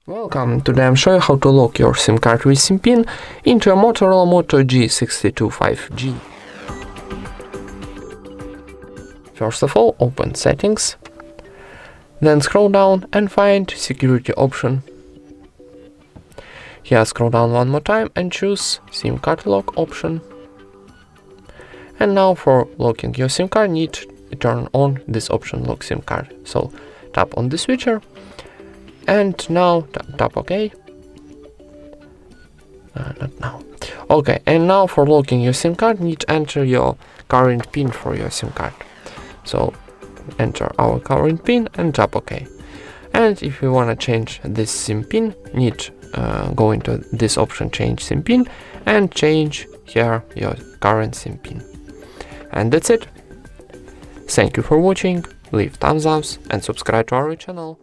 Welcome, today I'm showing how to lock your SIM card with SIM pin into a Motorola Moto G62 5G. First of all, open Settings, then scroll down and find Security option. Here scroll down one more time and choose SIM card lock option. And now for locking your SIM card, need to turn on this option, lock SIM card. So tap on the switcher and now tap OK. Not now. Okay, and now for locking your SIM card, need to enter your current pin for your SIM card. So enter our current pin and tap OK. And if you want to change this SIM pin, need go into this option, change SIM pin, and change here your current SIM pin. And that's it. Thank you for watching, leave thumbs up and subscribe to our channel.